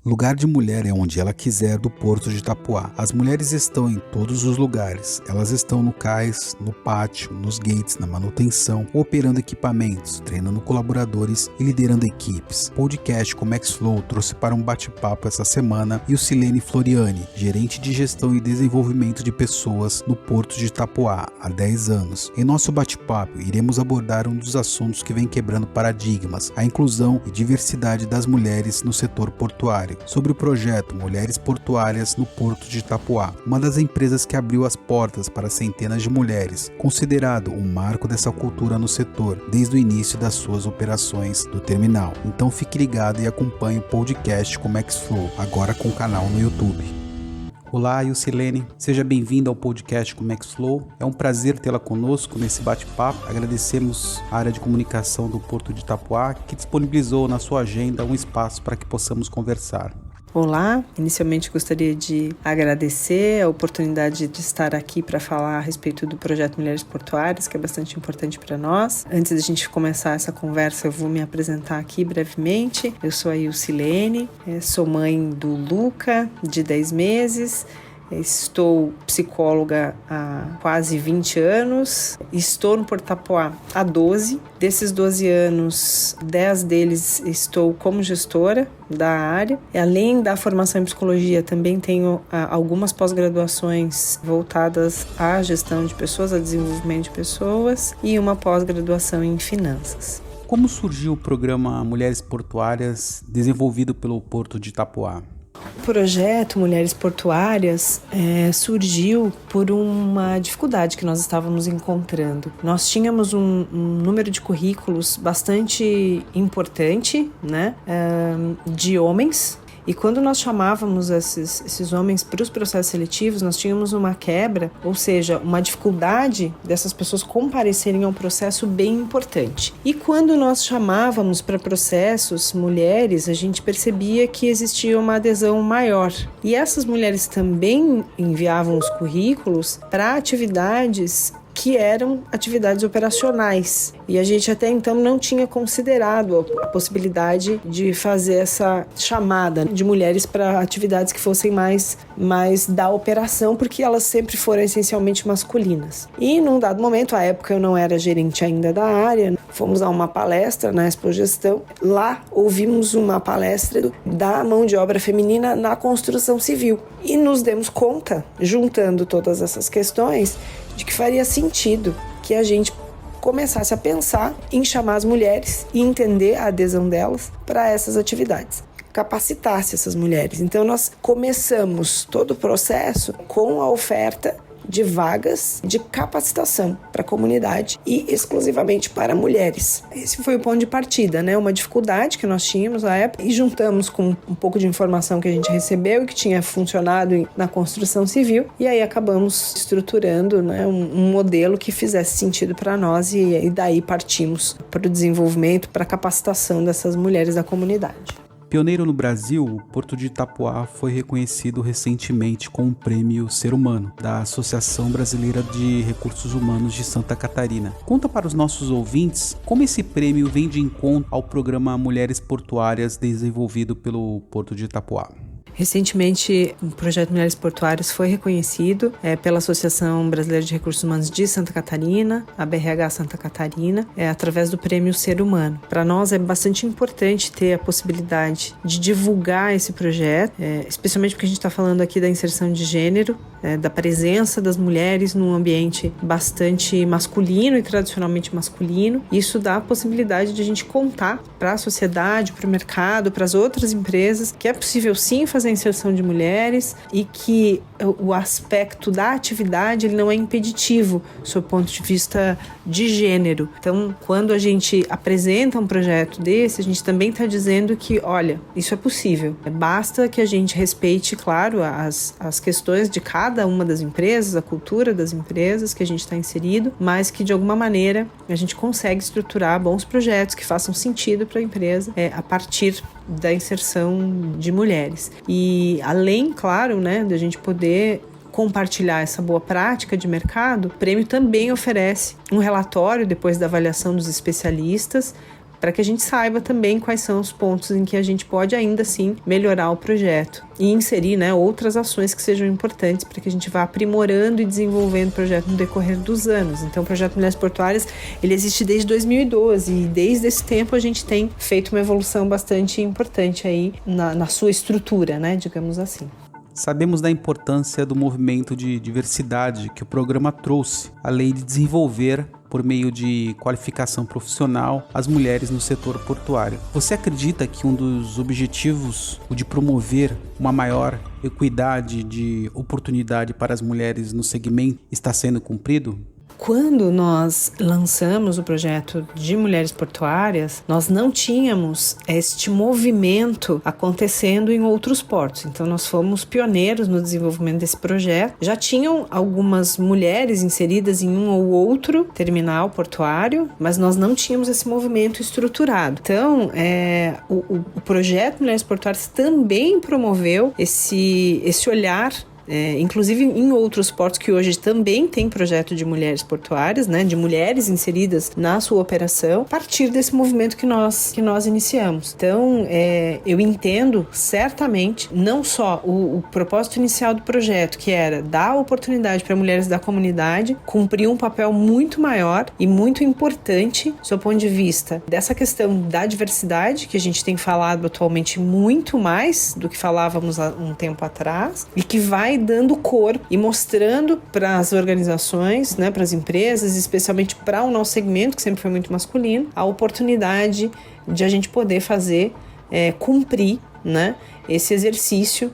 Lugar de mulher é onde ela quiser do Porto de Itapoá. As mulheres estão em todos os lugares. Elas estão no cais, no pátio, nos gates, na manutenção, operando equipamentos, treinando colaboradores e liderando equipes. O podcast Comexflow trouxe para um bate-papo essa semana Ilcilene Floriani, gerente de gestão e desenvolvimento de pessoas no Porto de Itapoá há 10 anos. Em nosso bate-papo, iremos abordar um dos assuntos que vem quebrando paradigmas, a inclusão e diversidade das mulheres no setor portuário. Sobre o projeto Mulheres Portuárias no Porto de Itapoá, uma das empresas que abriu as portas para centenas de mulheres, considerado um marco dessa cultura no setor desde o início das suas operações do terminal. Então fique ligado e acompanhe o podcast Comexflow, agora com o canal no YouTube. Olá, Ilcilene, seja bem-vinda ao podcast Comexflow. É um prazer tê-la conosco nesse bate-papo. Agradecemos a área de comunicação do Porto de Itapoá, que disponibilizou na sua agenda um espaço para que possamos conversar. Olá, inicialmente gostaria de agradecer a oportunidade de estar aqui para falar a respeito do projeto Mulheres Portuárias, que é bastante importante para nós. Antes de a gente começar essa conversa, eu vou me apresentar aqui brevemente. Eu sou a Ilcilene, sou mãe do Luca, de 10 meses. Estou psicóloga há quase 20 anos, estou no Porto de Itapoá há 12. Desses 12 anos, 10 deles estou como gestora da área. Além da formação em psicologia, também tenho algumas pós-graduações voltadas à gestão de pessoas, a desenvolvimento de pessoas e uma pós-graduação em finanças. Como surgiu o programa Mulheres Portuárias desenvolvido pelo Porto de Itapoá? O projeto Mulheres Portuárias surgiu por uma dificuldade que nós estávamos encontrando. Nós tínhamos um número de currículos bastante importante, né, de homens. E quando nós chamávamos esses homens para os processos seletivos, nós tínhamos uma quebra, ou seja, uma dificuldade dessas pessoas comparecerem a um processo bem importante. E quando nós chamávamos para processos mulheres, a gente percebia que existia uma adesão maior. E essas mulheres também enviavam os currículos para atividades que eram atividades operacionais. E a gente até então não tinha considerado a possibilidade de fazer essa chamada de mulheres para atividades que fossem mais da operação, porque elas sempre foram essencialmente masculinas. E num dado momento, à época eu não era gerente ainda da área, fomos a uma palestra na Expo Gestão. Lá ouvimos uma palestra da mão de obra feminina na construção civil. E nos demos conta, juntando todas essas questões, de que faria sentido que a gente começasse a pensar em chamar as mulheres e entender a adesão delas para essas atividades, capacitasse essas mulheres. Então nós começamos todo o processo com a oferta de vagas de capacitação para a comunidade e exclusivamente para mulheres. Esse foi o ponto de partida, né? Uma dificuldade que nós tínhamos na época e juntamos com um pouco de informação que a gente recebeu e que tinha funcionado na construção civil, e aí acabamos estruturando, né, um modelo que fizesse sentido para nós e daí partimos para o desenvolvimento, para a capacitação dessas mulheres da comunidade. Pioneiro no Brasil, o Porto de Itapoá foi reconhecido recentemente com o Prêmio Ser Humano, da Associação Brasileira de Recursos Humanos de Santa Catarina. Conta para os nossos ouvintes como esse prêmio vem de encontro ao programa Mulheres Portuárias desenvolvido pelo Porto de Itapoá. Recentemente, o projeto Mulheres Portuárias foi reconhecido pela Associação Brasileira de Recursos Humanos de Santa Catarina, a BRH Santa Catarina, através do Prêmio Ser Humano. Para nós é bastante importante ter a possibilidade de divulgar esse projeto, especialmente porque a gente está falando aqui da inserção de gênero, da presença das mulheres num ambiente bastante masculino e tradicionalmente masculino. Isso dá a possibilidade de a gente contar para a sociedade, para o mercado, para as outras empresas, que é possível sim fazer a inserção de mulheres e que o aspecto da atividade ele não é impeditivo sob o ponto de vista de gênero. Então, quando a gente apresenta um projeto desse, a gente também está dizendo que, olha, isso é possível. Basta que a gente respeite, claro, as questões de cada uma das empresas, a cultura das empresas que a gente está inserido, mas que de alguma maneira a gente consegue estruturar bons projetos que façam sentido para a empresa a partir da inserção de mulheres. E além, claro, né, da gente poder compartilhar essa boa prática de mercado, o prêmio também oferece um relatório depois da avaliação dos especialistas para que a gente saiba também quais são os pontos em que a gente pode ainda assim melhorar o projeto e inserir, né, outras ações que sejam importantes para que a gente vá aprimorando e desenvolvendo o projeto no decorrer dos anos. Então, o projeto Mulheres Portuárias, ele existe desde 2012 e desde esse tempo a gente tem feito uma evolução bastante importante aí na sua estrutura, né, digamos assim. Sabemos da importância do movimento de diversidade que o programa trouxe, além de desenvolver, por meio de qualificação profissional, as mulheres no setor portuário. Você acredita que um dos objetivos, o de promover uma maior equidade de oportunidade para as mulheres no segmento, está sendo cumprido? Quando nós lançamos o projeto de Mulheres Portuárias, nós não tínhamos este movimento acontecendo em outros portos. Então, nós fomos pioneiros no desenvolvimento desse projeto. Já tinham algumas mulheres inseridas em um ou outro terminal portuário, mas nós não tínhamos esse movimento estruturado. Então, o projeto Mulheres Portuárias também promoveu esse olhar, inclusive em outros portos que hoje também tem projeto de mulheres portuárias, né, de mulheres inseridas na sua operação, a partir desse movimento que nós iniciamos. Então, eu entendo certamente não só o propósito inicial do projeto, que era dar oportunidade para mulheres da comunidade, cumprir um papel muito maior e muito importante do ponto de vista dessa questão da diversidade, que a gente tem falado atualmente muito mais do que falávamos há um tempo atrás, e que vai dando corpo e mostrando para as organizações, né, para as empresas, especialmente para o nosso segmento, que sempre foi muito masculino, a oportunidade de a gente poder fazer, cumprir, né, esse exercício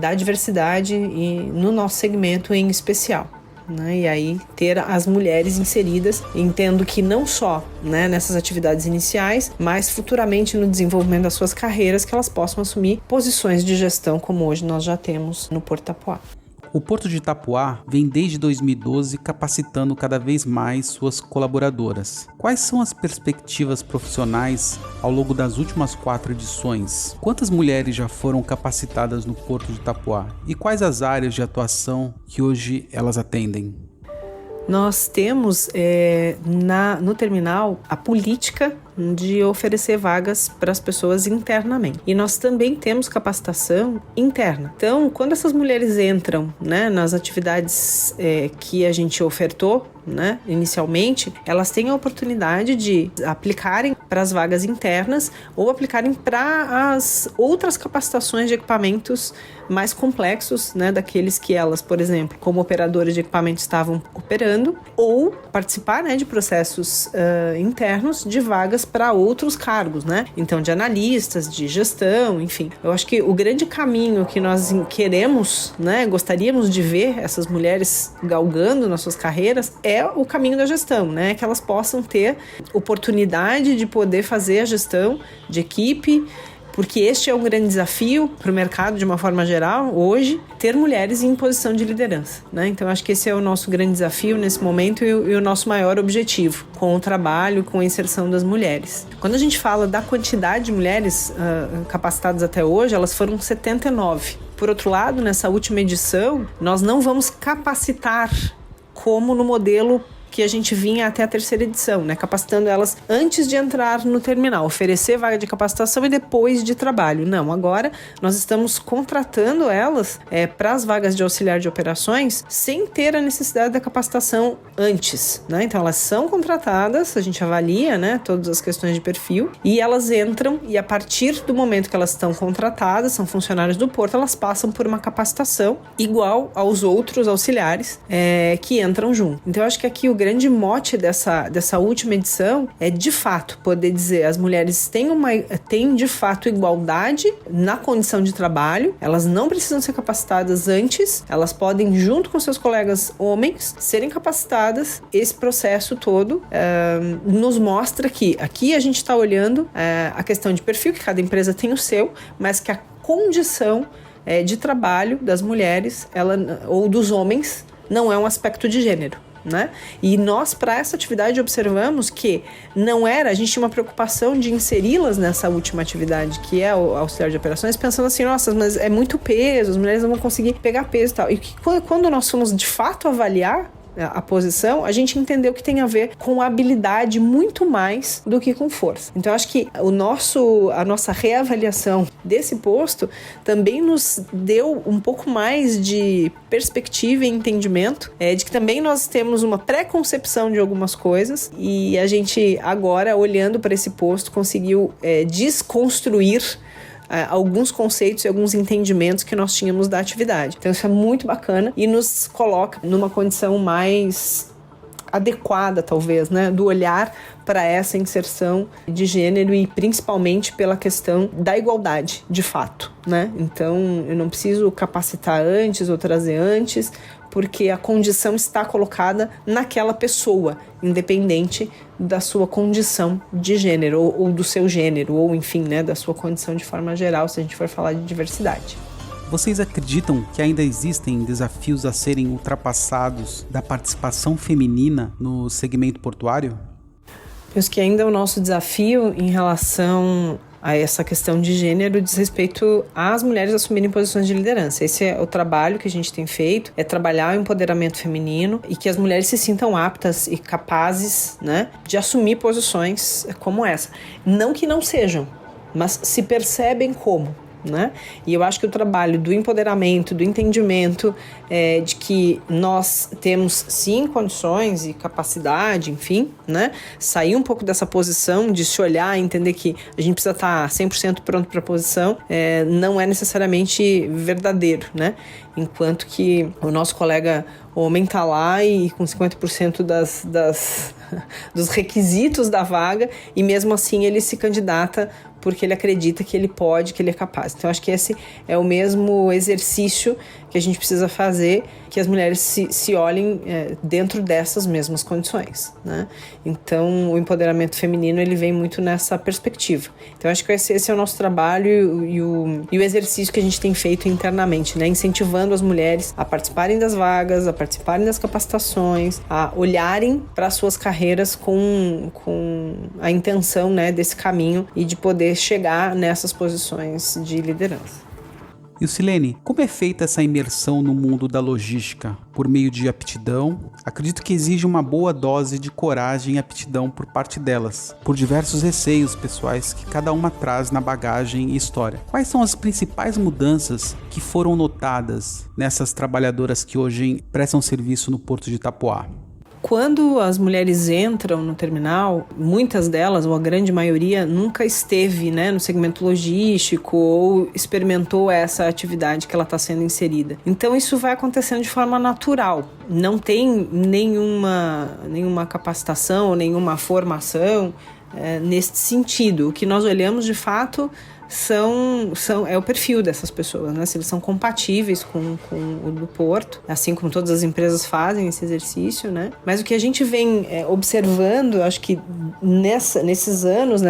da diversidade no nosso segmento em especial. Né? E aí ter as mulheres inseridas, entendo que não só, né, nessas atividades iniciais, mas futuramente no desenvolvimento das suas carreiras, que elas possam assumir posições de gestão como hoje nós já temos no Porto Itapuá. O Porto de Itapuá vem desde 2012 capacitando cada vez mais suas colaboradoras. Quais são as perspectivas profissionais ao longo das últimas 4 edições? Quantas mulheres já foram capacitadas no Porto de Itapuá? E quais as áreas de atuação que hoje elas atendem? Nós temos no terminal a política de oferecer vagas para as pessoas internamente. E nós também temos capacitação interna. Então, quando essas mulheres entram, né, nas atividades que a gente ofertou, né, inicialmente, elas têm a oportunidade de aplicarem para as vagas internas ou aplicarem para as outras capacitações de equipamentos mais complexos, né, daqueles que elas, por exemplo, como operadoras de equipamento estavam operando, ou participar, né, de processos internos de vagas para outros cargos, né? Então, de analistas, de gestão, enfim. Eu acho que o grande caminho que nós queremos, né, gostaríamos de ver essas mulheres galgando nas suas carreiras é o caminho da gestão, né? Que elas possam ter oportunidade de poder fazer a gestão de equipe, porque este é um grande desafio para o mercado de uma forma geral, hoje, ter mulheres em posição de liderança, né? Então, acho que esse é o nosso grande desafio nesse momento e o nosso maior objetivo com o trabalho, com a inserção das mulheres. Quando a gente fala da quantidade de mulheres capacitadas até hoje, elas foram 79. Por outro lado, nessa última edição, nós não vamos capacitar como no modelo que a gente vinha até a 3ª edição, né? Capacitando elas antes de entrar no terminal, oferecer vaga de capacitação e depois de trabalho. Não, agora nós estamos contratando elas para as vagas de auxiliar de operações sem ter a necessidade da capacitação antes, né? Então elas são contratadas, a gente avalia, né, todas as questões de perfil e elas entram e a partir do momento que elas estão contratadas, são funcionários do Porto, elas passam por uma capacitação igual aos outros auxiliares que entram junto. Então eu acho que aqui o grande mote dessa última edição é, de fato, poder dizer as mulheres têm de fato igualdade na condição de trabalho, elas não precisam ser capacitadas antes, elas podem, junto com seus colegas homens, serem capacitadas. Esse processo todo nos mostra que aqui a gente está olhando a questão de perfil, que cada empresa tem o seu, mas que a condição de trabalho das mulheres ou dos homens não é um aspecto de gênero. Né? E nós, para essa atividade, observamos que a gente tinha uma preocupação de inseri-las nessa última atividade, que é o auxiliar de operações, pensando assim, nossa, mas é muito peso, as mulheres não vão conseguir pegar peso e tal. E que, quando nós fomos de fato avaliar, a posição, a gente entendeu que tem a ver com habilidade muito mais do que com força. Então, eu acho que a nossa reavaliação desse posto também nos deu um pouco mais de perspectiva e entendimento de que também nós temos uma pré-concepção de algumas coisas e a gente agora, olhando para esse posto, conseguiu desconstruir alguns conceitos e alguns entendimentos que nós tínhamos da atividade. Então isso é muito bacana e nos coloca numa condição mais adequada, talvez, né, do olhar para essa inserção de gênero e principalmente pela questão da igualdade, de fato, né? Então eu não preciso capacitar antes ou trazer antes, porque a condição está colocada naquela pessoa, independente da sua condição de gênero, ou do seu gênero, ou enfim, né, da sua condição de forma geral, se a gente for falar de diversidade. Vocês acreditam que ainda existem desafios a serem ultrapassados da participação feminina no segmento portuário? Penso que ainda o nosso desafio em relação a essa questão de gênero diz respeito às mulheres assumirem posições de liderança. Esse é o trabalho que a gente tem feito, é trabalhar o empoderamento feminino e que as mulheres se sintam aptas e capazes, né, de assumir posições como essa. Não que não sejam, mas se percebem como. Né? E eu acho que o trabalho do empoderamento, do entendimento de que nós temos sim condições e capacidade, enfim, né? Sair um pouco dessa posição de se olhar e entender que a gente precisa estar 100% pronto para a posição, não é necessariamente verdadeiro, né? Enquanto que o nosso colega homem está lá e com 50% dos requisitos da vaga e mesmo assim ele se candidata porque ele acredita que ele pode, que ele é capaz. Então, acho que esse é o mesmo exercício que a gente precisa fazer, que as mulheres se olhem dentro dessas mesmas condições, né? Então, o empoderamento feminino, ele vem muito nessa perspectiva. Então, acho que esse é o nosso trabalho e o exercício que a gente tem feito internamente, né? Incentivando as mulheres a participarem das vagas, a participarem das capacitações, a olharem para as suas carreiras com a intenção, né, desse caminho e de poder chegar nessas posições de liderança. E Silene, como é feita essa imersão no mundo da logística? Por meio de aptidão? Acredito que exige uma boa dose de coragem e aptidão por parte delas, por diversos receios pessoais que cada uma traz na bagagem e história. Quais são as principais mudanças que foram notadas nessas trabalhadoras que hoje prestam serviço no Porto de Itapoá? Quando as mulheres entram no terminal, muitas delas, ou a grande maioria, nunca esteve, né, no segmento logístico ou experimentou essa atividade que ela está sendo inserida. Então isso vai acontecendo de forma natural. Não tem nenhuma capacitação ou nenhuma formação nesse sentido. O que nós olhamos de fato é o perfil dessas pessoas, né? Se eles são compatíveis com o do Porto, assim como todas as empresas fazem esse exercício, né? Mas o que a gente vem observando, acho que nesses anos,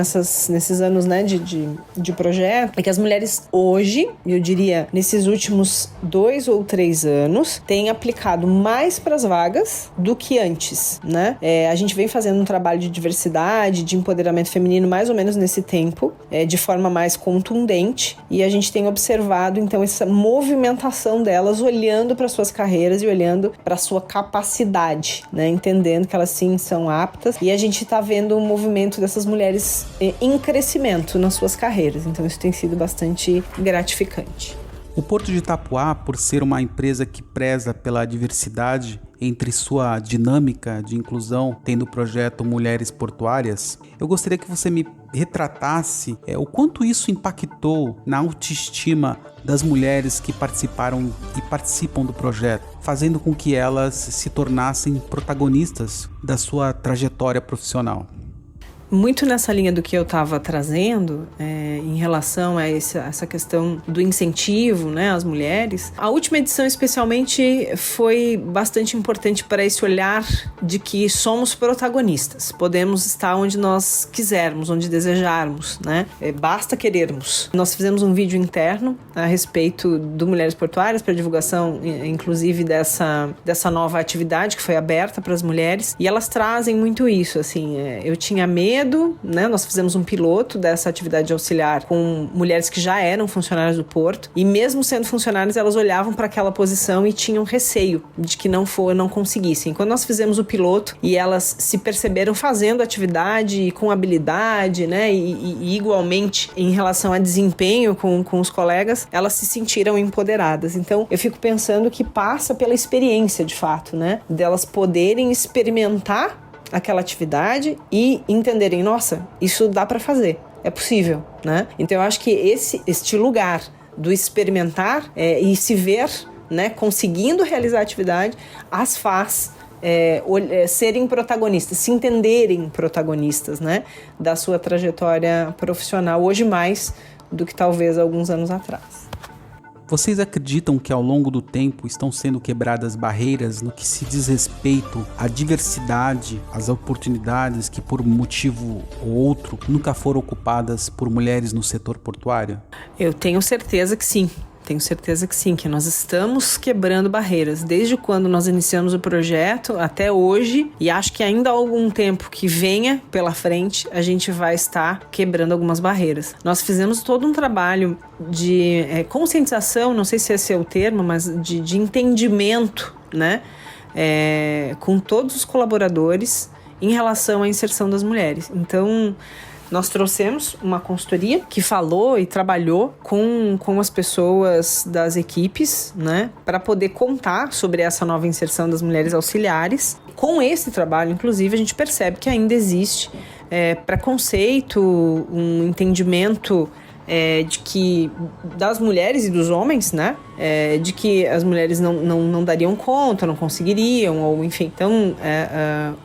né, de projeto, é que as mulheres hoje, eu diria, nesses últimos 2 ou 3 anos, têm aplicado mais para as vagas do que antes, né? A gente vem fazendo um trabalho de diversidade, de empoderamento feminino, mais ou menos nesse tempo, de forma mais contundente, e a gente tem observado então essa movimentação delas olhando para suas carreiras e olhando para sua capacidade, né? Entendendo que elas sim são aptas, e a gente está vendo um movimento dessas mulheres em crescimento nas suas carreiras, então isso tem sido bastante gratificante. O Porto de Itapoá, por ser uma empresa que preza pela diversidade entre sua dinâmica de inclusão, tendo o projeto Mulheres Portuárias, eu gostaria que você me retratasse o quanto isso impactou na autoestima das mulheres que participaram e participam do projeto, fazendo com que elas se tornassem protagonistas da sua trajetória profissional. Muito nessa linha do que eu estava trazendo, em relação a essa questão do incentivo, né, às mulheres, a última edição especialmente foi bastante importante para esse olhar de que somos protagonistas, podemos estar onde nós quisermos, onde desejarmos, né? Basta querermos. Nós fizemos um vídeo interno a respeito do Mulheres Portuárias para divulgação, inclusive dessa nova atividade que foi aberta para as mulheres, e elas trazem muito isso, assim, eu tinha medo medo, né? Nós fizemos um piloto dessa atividade auxiliar com mulheres que já eram funcionárias do porto, e mesmo sendo funcionárias, elas olhavam para aquela posição e tinham receio de que não conseguissem. Quando nós fizemos o piloto e elas se perceberam fazendo atividade com habilidade, né? E igualmente em relação a desempenho com os colegas, elas se sentiram empoderadas. Então, eu fico pensando que passa pela experiência, de fato, né? Delas poderem experimentar aquela atividade e entenderem, nossa, isso dá para fazer, é possível, né? Então, eu acho que este lugar do experimentar e se ver, né, conseguindo realizar a atividade, as faz serem protagonistas, se entenderem protagonistas, né, da sua trajetória profissional, hoje mais do que talvez alguns anos atrás. Vocês acreditam que ao longo do tempo estão sendo quebradas barreiras no que se diz respeito à diversidade, às oportunidades que por um motivo ou outro nunca foram ocupadas por mulheres no setor portuário? Eu tenho certeza que sim. Tenho certeza que sim, que nós estamos quebrando barreiras. Desde quando nós iniciamos o projeto até hoje, e acho que ainda há algum tempo que venha pela frente, a gente vai estar quebrando algumas barreiras. Nós fizemos todo um trabalho de conscientização, não sei se esse é o termo, mas de entendimento, né? Com todos os colaboradores em relação à inserção das mulheres. Então, nós trouxemos uma consultoria que falou e trabalhou com as pessoas das equipes, né, para poder contar sobre essa nova inserção das mulheres auxiliares. Com esse trabalho, inclusive, a gente percebe que ainda existe preconceito, um entendimento de que das mulheres e dos homens, né? De que as mulheres não dariam conta, não conseguiriam, ou enfim. Então,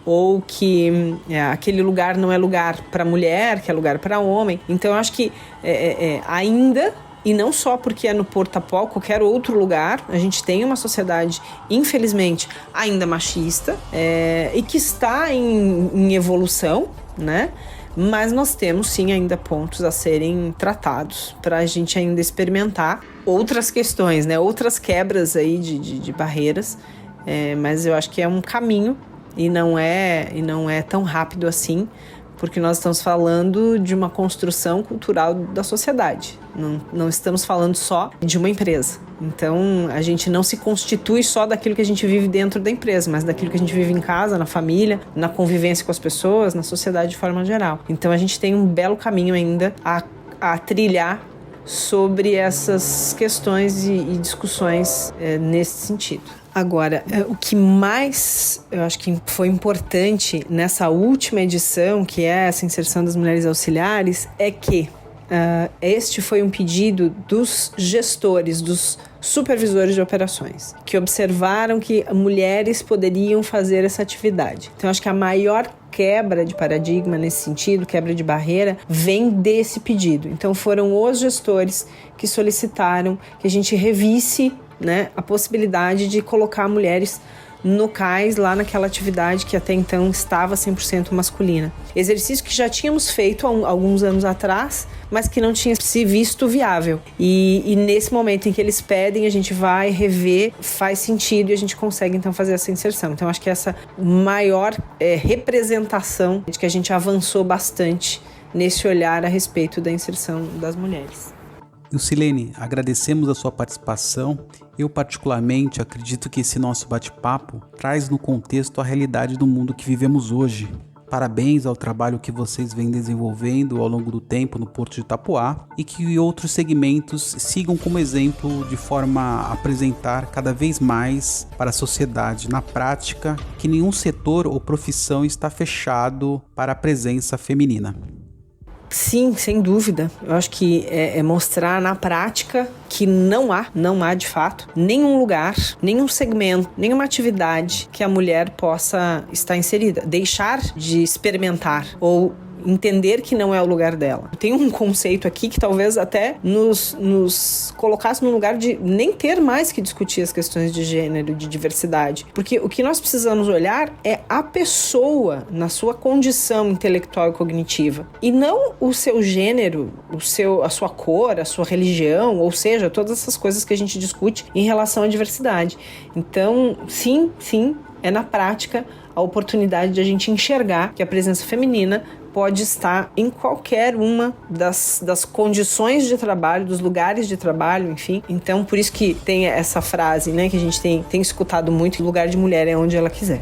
ou que aquele lugar não é lugar para mulher, que é lugar para homem. Então, eu acho que ainda, e não só porque é no Porto Apoal, qualquer outro lugar, a gente tem uma sociedade, infelizmente, ainda machista, e que está em evolução, né? Mas nós temos sim ainda pontos a serem tratados para a gente ainda experimentar outras questões, né? Outras quebras aí de barreiras, mas eu acho que é um caminho e não é tão rápido assim, porque nós estamos falando de uma construção cultural da sociedade, não estamos falando só de uma empresa. Então, a gente não se constitui só daquilo que a gente vive dentro da empresa, mas daquilo que a gente vive em casa, na família, na convivência com as pessoas, na sociedade de forma geral. Então, a gente tem um belo caminho ainda a trilhar sobre essas questões e discussões nesse sentido. Agora, o que mais eu acho que foi importante nessa última edição, que é essa inserção das mulheres auxiliares, é que este foi um pedido dos gestores, dos supervisores de operações, que observaram que mulheres poderiam fazer essa atividade. Então, acho que a maior quebra de paradigma nesse sentido, quebra de barreira, vem desse pedido. Então, foram os gestores que solicitaram que a gente revisse, né, a possibilidade de colocar mulheres no cais, lá naquela atividade que até então estava 100% masculina. Exercício que já tínhamos feito há alguns anos atrás, mas que não tinha se visto viável. E nesse momento em que eles pedem, a gente vai rever, faz sentido e a gente consegue então fazer essa inserção. Então acho que essa maior representação de que a gente avançou bastante nesse olhar a respeito da inserção das mulheres. Ilcilene, agradecemos a sua participação. Eu particularmente acredito que esse nosso bate-papo traz no contexto a realidade do mundo que vivemos hoje. Parabéns ao trabalho que vocês vêm desenvolvendo ao longo do tempo no Porto de Itapuá e que outros segmentos sigam como exemplo de forma a apresentar cada vez mais para a sociedade, na prática, que nenhum setor ou profissão está fechado para a presença feminina. Sim, sem dúvida. Eu acho que é mostrar na prática que não há de fato nenhum lugar, nenhum segmento, nenhuma atividade que a mulher possa estar inserida. Deixar de experimentar ou entender que não é o lugar dela. Tem um conceito aqui que talvez até nos colocasse no lugar de nem ter mais que discutir as questões de gênero, de diversidade. Porque o que nós precisamos olhar é a pessoa na sua condição intelectual e cognitiva. E não o seu gênero, a sua cor, a sua religião, ou seja, todas essas coisas que a gente discute em relação à diversidade. Então, sim, é na prática a oportunidade de a gente enxergar que a presença feminina pode estar em qualquer uma das condições de trabalho, dos lugares de trabalho, enfim. Então, por isso que tem essa frase, né, que a gente tem escutado muito: lugar de mulher é onde ela quiser.